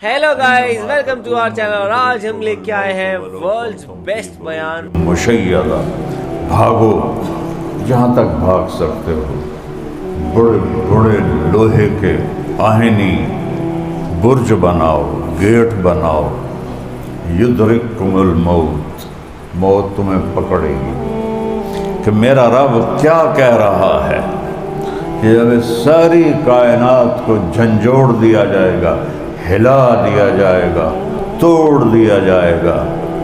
Hello guys welcome to our channel اور آج ہم لے کے آئے ہیں ورلڈز بیسٹ بیان مشیدہ بھاگو جہاں تک بھاگ سکتے ہو، بڑے بڑے لوہے کے آہنی برج بناؤ، گیٹ بناؤ، یدرککم الموت، موت تمہیں پکڑے گی کہ میرا رب کیا کہہ رہا ہے کہ جب ساری کائنات کو جھنجھوڑ دیا جائے گا، ہلا دیا جائے گا، توڑ دیا جائے گا،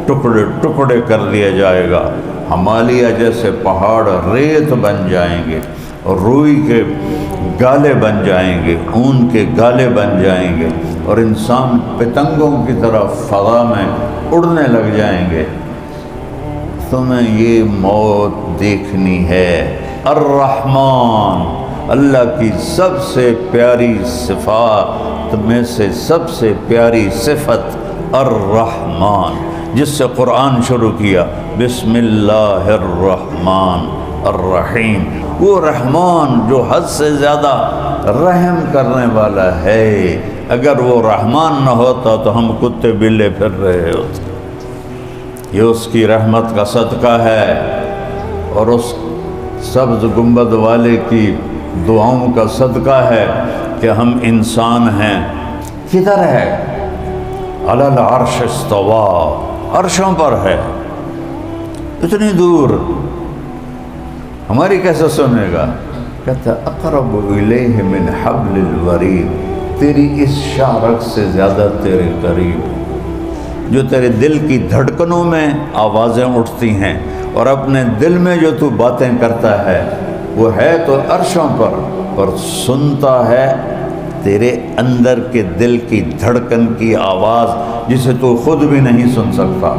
ٹکڑے ٹکڑے کر دیا جائے گا، ہمالیہ جیسے پہاڑ ریت بن جائیں گے اور روئی کے گالے بن جائیں گے، اون کے گالے بن جائیں گے اور انسان پتنگوں کی طرح فضا میں اڑنے لگ جائیں گے، تمہیں یہ موت دیکھنی ہے۔ الرحمن، اللہ کی سب سے پیاری صفات میں سے سب سے پیاری صفت الرحمن، جس سے قرآن شروع کیا، بسم اللہ الرحمن الرحیم۔ وہ رحمان جو حد سے زیادہ رحم کرنے والا ہے، اگر وہ رحمان نہ ہوتا تو ہم کتے بلے پھر رہے ہوتے۔ یہ اس کی رحمت کا صدقہ ہے اور اس سبز گنبد والے کی دعاؤں کا صدقہ ہے کہ ہم انسان ہیں۔ کدھر ہے؟ علی العرش استوا، عرشوں پر ہے، اتنی دور، ہماری کیسے سنے گا؟ کہتا اقرب الیہ من حبل الورید، تیری اس شارک سے زیادہ تیرے قریب، جو تیرے دل کی دھڑکنوں میں آوازیں اٹھتی ہیں اور اپنے دل میں جو تو باتیں کرتا ہے وہ ہے تو عرشوں پر سنتا ہے تیرے اندر کے دل کی دھڑکن کی آواز، جسے تو خود بھی نہیں سن سکتا۔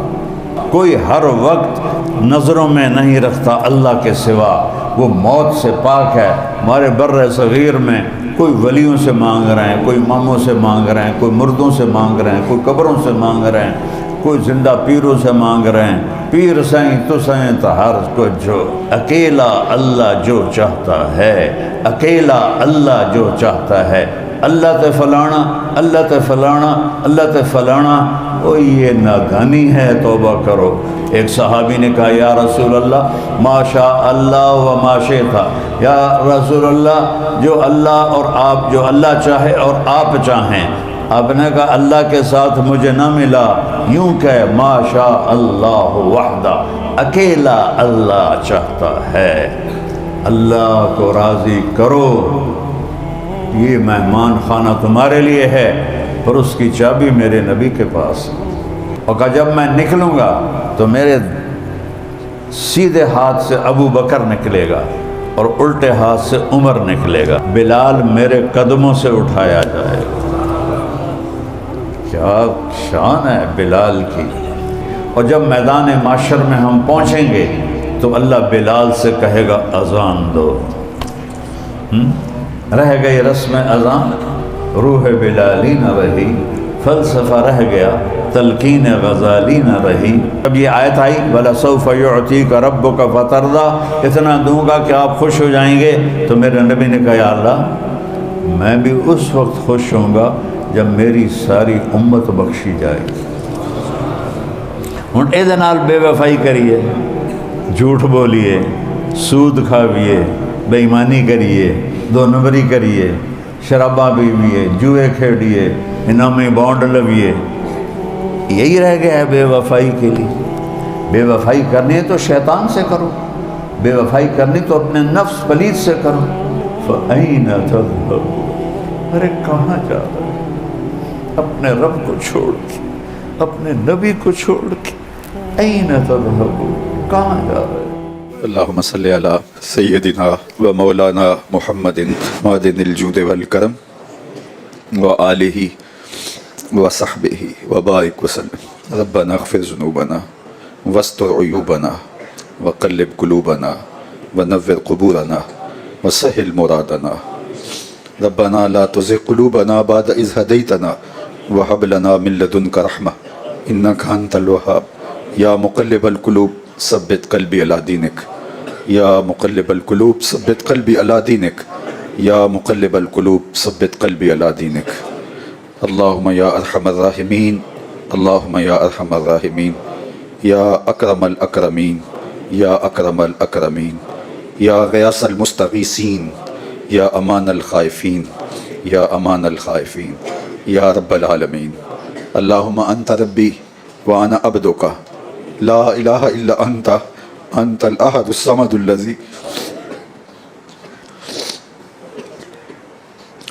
کوئی ہر وقت نظروں میں نہیں رکھتا اللہ کے سوا، وہ موت سے پاک ہے۔ ہمارے بر صغیر میں کوئی ولیوں سے مانگ رہے ہیں، کوئی اماموں سے مانگ رہے ہیں، کوئی مردوں سے مانگ رہے ہیں، کوئی قبروں سے مانگ رہے ہیں، کوئی زندہ پیروں سے مانگ رہے ہیں۔ پیر سائیں تو سائیں تو ہر کو جو، اکیلا اللہ جو چاہتا ہے، اکیلا اللہ جو چاہتا ہے۔ اللہ تے فلانا، اللہ تے فلانا، اللہ تے فلانا، او یہ ناگانی ہے، توبہ کرو۔ ایک صحابی نے کہا یا رسول اللہ ما شاء اللہ و ما شئت، یا رسول اللہ جو اللہ اور آپ، جو اللہ چاہے اور آپ چاہیں۔ آپ نے کہا اللہ کے ساتھ مجھے نہ ملا، یوں کہ ما شاء اللہ وحدہ، اکیلا اللہ چاہتا ہے۔ اللہ کو راضی کرو، یہ مہمان خانہ تمہارے لیے ہے اور اس کی چابی میرے نبی کے پاس۔ اور کہا جب میں نکلوں گا تو میرے سیدھے ہاتھ سے ابو بکر نکلے گا اور الٹے ہاتھ سے عمر نکلے گا، بلال میرے قدموں سے اٹھایا جائے گا۔ کیا شان ہے بلال کی۔ اور جب میدان معاشر میں ہم پہنچیں گے تو اللہ بلال سے کہے گا اذان دو۔ رہ گئی رسم اذان، روح بلالی نہ رہی، فلسفہ رہ گیا، تلقین غزالی نہ رہی۔ اب یہ آیت آئی وَلَسَوْفَ يُعْتِيكَ رَبُّكَ فَتَرْضَىٰ، اتنا دوں گا کہ آپ خوش ہو جائیں گے۔ تو میرے نبی نے کہا یا اللہ میں بھی اس وقت خوش ہوں گا جب میری ساری امت بخشی جائے گی۔ ہن اے دے نال بے وفائی کریے، جھوٹ بولیے، سود کھاویے، بے ایمانی کریے، دو نمبری کریے، شراباں پیویے، جوئے کھیڑیے، انعامی بانڈ لویے، یہی رہ گیا ہے بے وفائی کے لیے۔ بے وفائی کرنی ہے تو شیطان سے کرو، بے وفائی کرنی تو اپنے نفس پلید سے کرو۔ فَأَيْنَ تَذْهَبُونَ، ارے کہاں جا رہے ہیں؟ اپنے رب کو چھوڑ کے، اپنے نبی کو چھوڑ کے، أَيْنَ تَذْهَبُونَ، کہاں جا رہے ہیں؟ اللہم صلی علی سیدنا و مولانا محمد معدن الجود والکرم و آلہ و صحبہ و بارک وسلم۔ ربنا اغفر ذنوبنا واستر عیوبنا وقلب قلوبنا ونور قبورنا وسہل مرادنا۔ ربنا لا تزغ قلوبنا بعد اذ ہدیتنا وہب لنا من لدنک رحمہ انک انت الوہاب۔ یا مقلب القلوب ثبت قلبی علی دینک، یا مقلب القلوب ثبت قلبی علی دینک، یا مقلب القلوب ثبت قلبی علی دینک۔ اللہم یا ارحم الراحمین، اللہم یا ارحم الراحمین، یا اکرم الاکرمین، یا اکرم الاکرمین، یا غیاث المستغیثین، یا امان الخائفین، یا امان الخائفین، یا رب العالمین۔ اللہم انت ربی وانا عبدک، لا الہ الا انت، انت الاحد الصمد الذی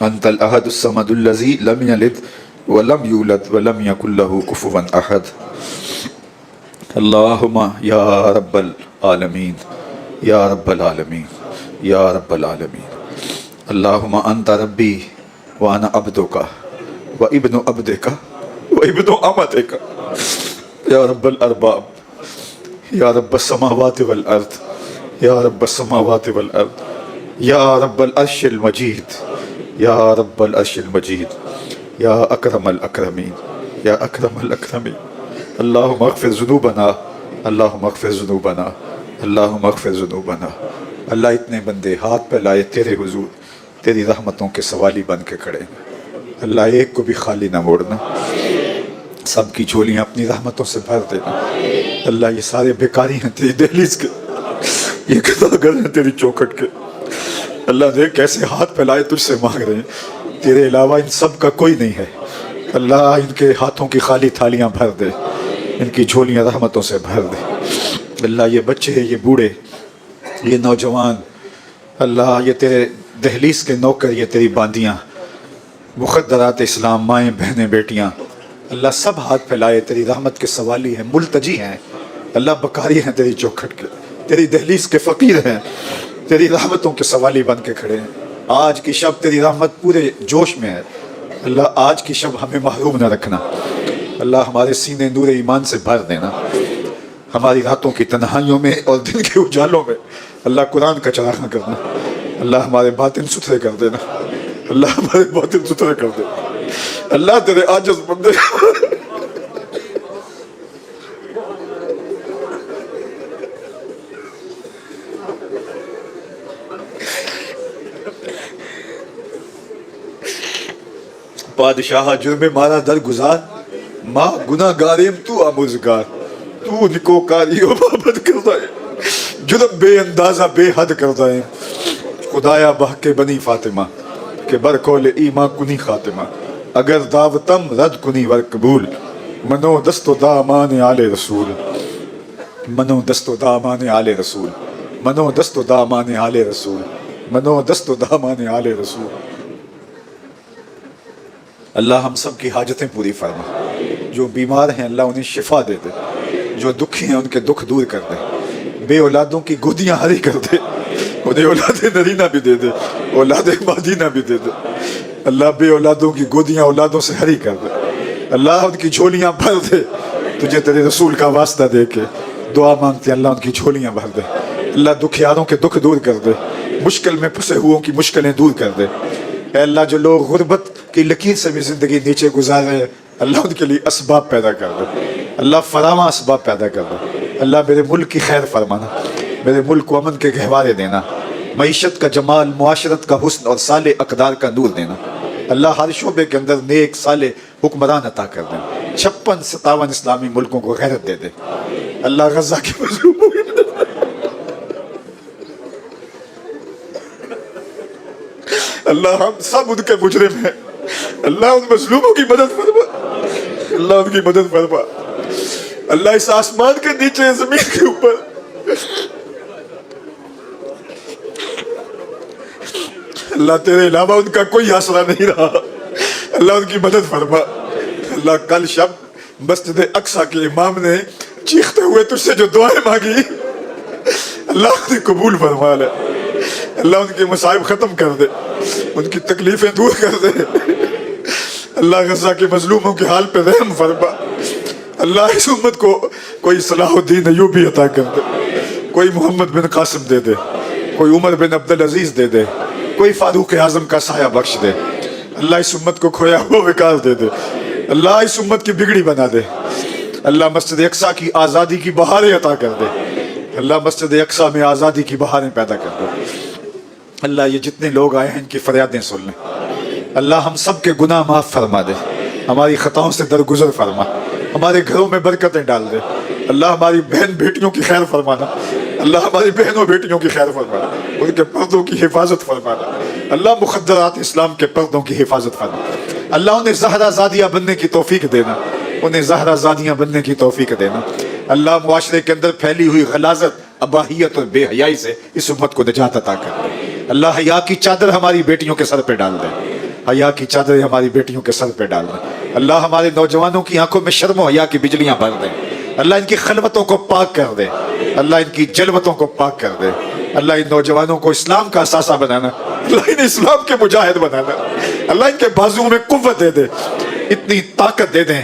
انت الاحد الصمد الذی لم یلد ولم یولد ولم یکن له کفوا احد۔ اللہم یا رب العالمین، یا رب العالمین، یا رب العالمین۔ اللہم انت ربی وانا عبدک و ابن عبدک و ابن امتک، یا رب الارباب، یا رب السماوات والارض، یا رب السماوات والارض، یا رب العرش المجید، یا رب العرش المجید، یا اکرم الاکرمین، یا اکرم الاکرمین۔ اللہم اغفر ذنوبنا، اللہم اغفر ذنوبنا، اللہم اغفر ذنوبنا۔ اللہ اتنے بندے ہاتھ پہ لائے تیرے حضور، تیری رحمتوں کے سوالی بن کے کھڑے ہیں۔ اللہ ایک کو بھی خالی نہ موڑنا، سب کی جھولیاں اپنی رحمتوں سے بھر دینا۔ اللہ یہ سارے بیکاری ہیں تیری دہلیز کے، یہ گداگر ہیں تیری چوکھٹ کے۔ اللہ دیکھ کیسے ہاتھ پھیلائے تجھ سے مانگ رہے ہیں، تیرے علاوہ ان سب کا کوئی نہیں ہے۔ اللہ ان کے ہاتھوں کی خالی تھالیاں بھر دے، ان کی جھولیاں رحمتوں سے بھر دے۔ اللہ یہ بچے، یہ بوڑھے، یہ نوجوان، اللہ یہ تیرے دہلیز کے نوکر، یہ تیری باندیاں، مخدرات اسلام، مائیں بہنیں بیٹیاں، اللہ سب ہاتھ پھیلائے تیری رحمت کے سوالی ہیں، ملتجی ہیں۔ اللہ بکاری ہیں تیری چوکھٹ کے، تیری دہلیز کے فقیر ہیں، تیری رحمتوں کے سوالی بن کے کھڑے ہیں۔ آج کی شب تیری رحمت پورے جوش میں ہے، اللہ آج کی شب ہمیں محروم نہ رکھنا۔ اللہ ہمارے سینے نور ایمان سے بھر دینا، ہماری راتوں کی تنہائیوں میں اور دن کے اجالوں میں اللہ قرآن کا چراغاں کرنا۔ اللہ ہمارے باطن ستھرے کر دینا، اللہ ہمارے باطن ستھرے کر دینا۔ اللہ تیرے عاجز بندے بادشاہ جرم مارا در گزار، ماں گناہ گاریم تو آموزگار، تو نکوکاری و بابت کردائے، جرم بے اندازہ بے حد کردائے، خدایا بحق بنی فاطمہ کہ برکول ایمان کنی خاتمہ، اگر دعوتم رد کنی ور قبول، منو دست و دامان آل رسول، منو دست و دامان آل رسول، منو دست و دامان آل رسول، منو دست و دامان آل رسول۔ اللہ ہم سب کی حاجتیں پوری فرما، جو بیمار ہیں اللہ انہیں شفا دے دے، جو دکھی ہیں ان کے دکھ دور کر دے، بے اولادوں کی گودیاں ہری کر دے، انہیں اولاد نرینہ بھی دے دے، اولاد مادینہ بھی دے دے۔ اللہ بے اولادوں کی گودیاں اولادوں سے ہری کر دے، اللہ ان کی جھولیاں بھر دے، تجھے تیرے رسول کا واسطہ دے کے دعا مانگتے ہیں، اللہ ان کی جھولیاں بھر دے، اللہ دکھیاروں کے دکھ دور کر دے، مشکل میں پھنسے ہوئوں کی مشکلیں دور کر دے۔ اے اللہ جو لوگ غربت کی لکیر سے بھی زندگی نیچے گزار رہے ہیں، اللہ ان کے لیے اسباب پیدا کر دے، اللہ فراواں اسباب پیدا کر دے۔ اللہ میرے ملک کی خیر فرمانا، میرے ملک کو امن کے گہوارے دینا، معیشت کا جمال، معاشرت کا حسن اور صالح اقدار کا نور دینا۔ اللہ ہر شعبے کے اندر نیک صالح حکمران عطا کر دے، 56-57 اسلامی ملکوں کو غیرت دے دے۔ اللہ غزہ کے مظلوموں کی اللہ ہم سب ان کے مجرم ہیں، اللہ ان مظلوموں کی مدد فرما، اللہ ان کی مدد فرما۔ اللہ اس آسمان کے نیچے، زمین کے اوپر اللہ تیرے علاوہ ان کا کوئی آسرا نہیں رہا، اللہ ان کی مدد فرما۔ اللہ کل شب مسجد اقصیٰ کے امام نے چیختے ہوئے تجھ سے جو دعائیں مانگی، اللہ انہیں قبول فرما لے، اللہ ان کے مصائب ختم کر دے، ان کی تکلیفیں دور کر دے۔ اللہ غزہ کے مظلوموں کے حال پہ رحم فرما۔ اللہ اس امت کو کوئی صلاح الدین ایوبی عطا کر دے، کوئی محمد بن قاسم دے دے، کوئی عمر بن عبدالعزیز دے دے، کوئی فاروق اعظم کا سایہ بخش دے۔ اللہ اس امت کو کھویا ہوا وقار دے دے، اللہ اس امت کی بگڑی بنا دے۔ اللہ مسجد اقصیٰ کی آزادی کی بہاریں عطا کر دے، اللہ مسجد اقصیٰ میں آزادی کی بہاریں پیدا کر دے۔ اللہ یہ جتنے لوگ آئے ہیں ان کی فریادیں سن لیں، اللہ ہم سب کے گناہ معاف فرما دے، ہماری خطاؤں سے درگزر فرما، ہمارے گھروں میں برکتیں ڈال دے اللہ، ہماری بہن بیٹیوں کی خیر فرمانا اللہ، ہماری بہنوں بیٹیوں کی خیر فرمانا، ان کے پردوں کی حفاظت فرمانا اللہ، مخدرات اسلام کے پردوں کی حفاظت فرمانا اللہ، انہیں زہرا زادیہ بننے کی توفیق دینا، انہیں زہرا زادیاں بننے کی توفیق دینا اللہ، معاشرے کے اندر پھیلی ہوئی غلاظت، اباہیت اور بے حیائی سے اس امت کو نجات عطا کر اللہ، حیا کی چادر ہماری بیٹیوں کے سر پہ ڈال دے، حیا کی چادر ہماری بیٹیوں کے سر پہ ڈال دے اللہ، ہمارے نوجوانوں کی آنکھوں میں شرم و حیا کی بجلیاں بھر دے اللہ، ان کی خلوتوں کو پاک کر دے اللہ، ان کی جلوتوں کو پاک کر دے اللہ، ان نوجوانوں کو اسلام کا اثاثہ بنانا اللہ، انہیں اسلام کے مجاہد بنانا اللہ، ان کے بازوؤں میں قوت دے دے، اتنی طاقت دے دیں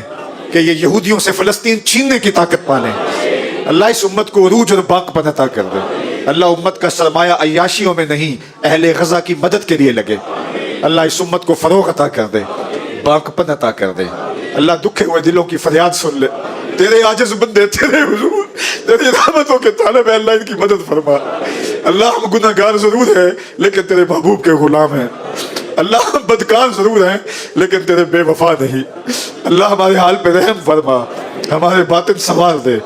کہ یہ یہودیوں سے فلسطین چھیننے کی طاقت پالیں اللہ، اس امت کو عروج اور باقپن عطا کر دے اللہ، امت کا سرمایہ عیاشیوں میں نہیں اہل غزہ کی مدد کے لیے لگے اللہ، اس امت کو فروغ عطا کر دے، باقپن عطا کر دے اللہ، دکھے ہوئے دلوں کی فریاد سن لے، تیرے عاجز بندے تیرے حضور تیری رحمتوں کے طالب ہیں اللہ، ان کی مدد فرما اللہ، ہم گناہ گار ضرور ہیں لیکن تیرے محبوب کے غلام ہیں اللہ، ہم بدکار ضرور ہیں لیکن تیرے بے وفا نہیں اللہ، ہمارے حال پہ رحم فرما، ہمارے باطن سنوار دے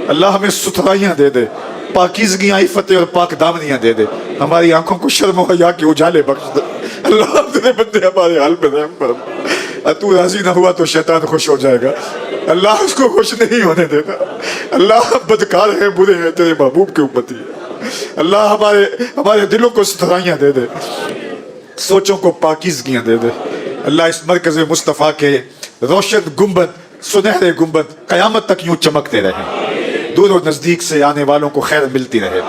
اللہ، ہمیں ستھرائیاں دے دے، پاکیزگیاں عفتیں اور پاک دامنیاں دے دے، ہماری آنکھوں کو شرم و حیا کے اجالے بخش دے اللہ، تیرے بندے ہمارے حال پہ رحم فرما، تو راضی نہ ہوا تو شیطان خوش ہو جائے گا اللہ، اس کو خوش نہیں ہونے دینا اللہ، بدکار ہیں، برے ہیں، تیرے محبوب کے امتی ہیں اللہ، ہمارے دلوں کو ستھرائیاں دے دے، سوچوں کو پاکیزگیاں دے دے اللہ، اس مرکز مصطفیٰ کے روشن گنبد، سنہرے گنبد قیامت تک یوں چمکتے رہے، دور و نزدیک سے آنے والوں کو خیر ملتی رہے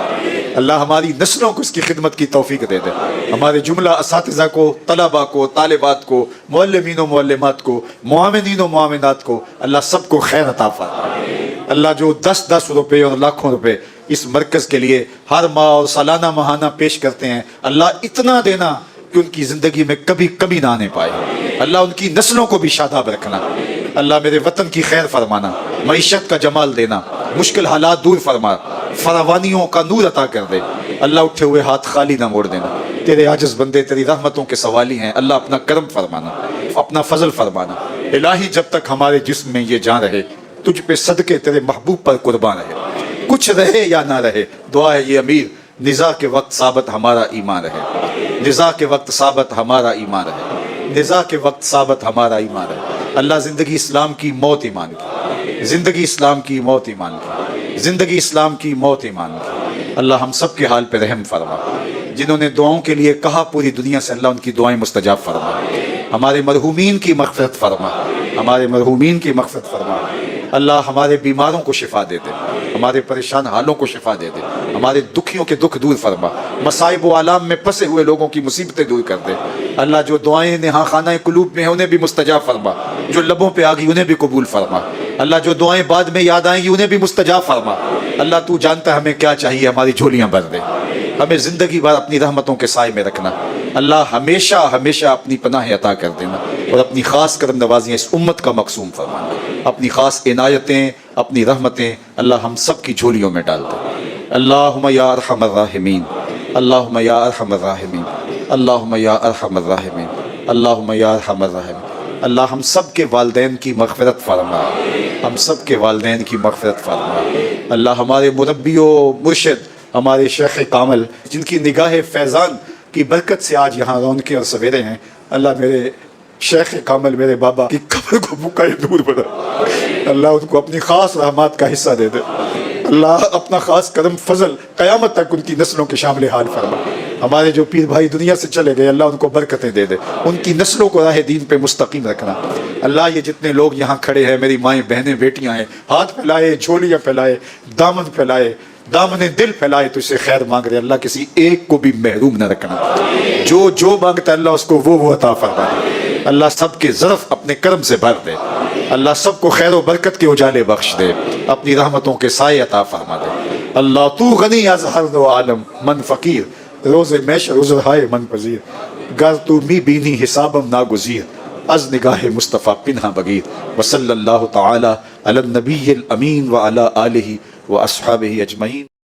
اللہ، ہماری نسلوں کو اس کی خدمت کی توفیق دے دے، ہمارے جملہ اساتذہ کو، طلباء کو، طالبات کو، معلمین و معلمات کو، معاونین و معاونات کو اللہ، سب کو خیر عطا فرما اللہ، جو 10 روپے اور لاکھوں روپے اس مرکز کے لیے ہر ماہ اور سالانہ ماہانہ پیش کرتے ہیں اللہ، اتنا دینا کہ ان کی زندگی میں کبھی کمی نہ آنے پائے اللہ، ان کی نسلوں کو بھی شاداب رکھنا اللہ، میرے وطن کی خیر فرمانا، معیشت کا جمال دینا، مشکل حالات دور فرما، فراوانیوں کا نور عطا کر دے اللہ، اٹھے ہوئے ہاتھ خالی نہ موڑ دینا، تیرے عاجز بندے تیری رحمتوں کے سوالی ہیں اللہ، اپنا کرم فرمانا، اپنا فضل فرمانا الہی، جب تک ہمارے جسم میں یہ جان رہے تجھ پہ صدقے تیرے محبوب پر قربان رہے، کچھ رہے یا نہ رہے، دعا ہے یہ امیر، نزاع کے وقت ثابت ہمارا ایمان رہے، نزاع کے وقت ثابت ہمارا ایمان رہے، نزاع کے وقت ثابت ہمارا ایمان رہے اللہ، زندگی اسلام کی موت ایمان کی، زندگی اسلام کی موت ایمان کی، زندگی اسلام کی موت ایمان کی اللہ، ہم سب کے حال پہ رحم فرما، جنہوں نے دعاؤں کے لیے کہا پوری دنیا سے اللہ، ان کی دعائیں مستجاب فرما، ہمارے مرحومین کی مغفرت فرما، ہمارے مرحومین کی مغفرت فرما اللہ، ہمارے بیماروں کو شفا دے دے، ہمارے پریشان حالوں کو شفا دے دے، ہمارے دکھیوں کے دکھ دور فرما، مصائب و آلام میں پھنسے ہوئے لوگوں کی مصیبتیں دور کر دے اللہ، جو دعائیں نہا خانہ قلوب میں ہیں انہیں بھی مستجاب فرما، جو لبوں پہ آ گئی انہیں بھی قبول فرما اللہ، جو دعائیں بعد میں یاد آئیں گی انہیں بھی مستجاب فرما اللہ، تو جانتا ہے ہمیں کیا چاہیے، ہماری جھولیاں بھر دے، ہمیں زندگی بھر اپنی رحمتوں کے سائے میں رکھنا اللہ، ہمیشہ ہمیشہ اپنی پناہ عطا کر دینا، اور اپنی خاص کرم نوازیاں اس امت کا مقسوم فرمانا، اپنی خاص عنایتیں، اپنی رحمتیں اللہ ہم سب کی جھولیوں میں ڈال دے اللہم یا ارحم الراحمین، اللہم یا ارحم الراحمین، اللہم یا ارحم الراحمین، اللہم یا ارحم الراحمین اللہ، ہم سب کے والدین کی مغفرت فرما، ہم سب کے والدین کی مغفرت فرما اللہ، ہمارے مربی و مرشد ہمارے شیخ کامل، جن کی نگاہ فیضان کی برکت سے آج یہاں رونقیں اور سویرے ہیں اللہ، میرے شیخ کامل میرے بابا کی قبر کو بکائے دور بنا اللہ، ان کو اپنی خاص رحمات کا حصہ دے دے اللہ، اپنا خاص کرم فضل قیامت تک ان کی نسلوں کے شامل حال فرما، ہمارے جو پیر بھائی دنیا سے چلے گئے اللہ، ان کو برکتیں دے دے، ان کی نسلوں کو راہ دین پہ مستقیم رکھنا اللہ، یہ جتنے لوگ یہاں کھڑے ہیں، میری مائیں بہنیں بیٹیاں ہیں، ہاتھ پھیلائے، جھولیاں پھیلائے، دامن پھیلائے، دامن دل پھیلائے، تو اسے خیر مانگ رہے اللہ، کسی ایک کو بھی محروم نہ رکھنا، جو مانگتا اللہ اس کو وہ عطا فرما اللہ، سب کے ظرف اپنے کرم سے بھر دے اللہ، سب کو خیر و برکت کے اجالے بخش دے، اپنی رحمتوں کے سائے عطا فرما دے اللہ، تو غنی از ہر دو عالم، من فقیر روز محشر عذر ہائے من پذیر، گر تو می بینی حسابم ناگزیر، از نگاہ مصطفیٰ پنہا بغیر، وصلی اللہ تعالی علی النبی الامین وعلی آلہ واصحابہ اجمعین۔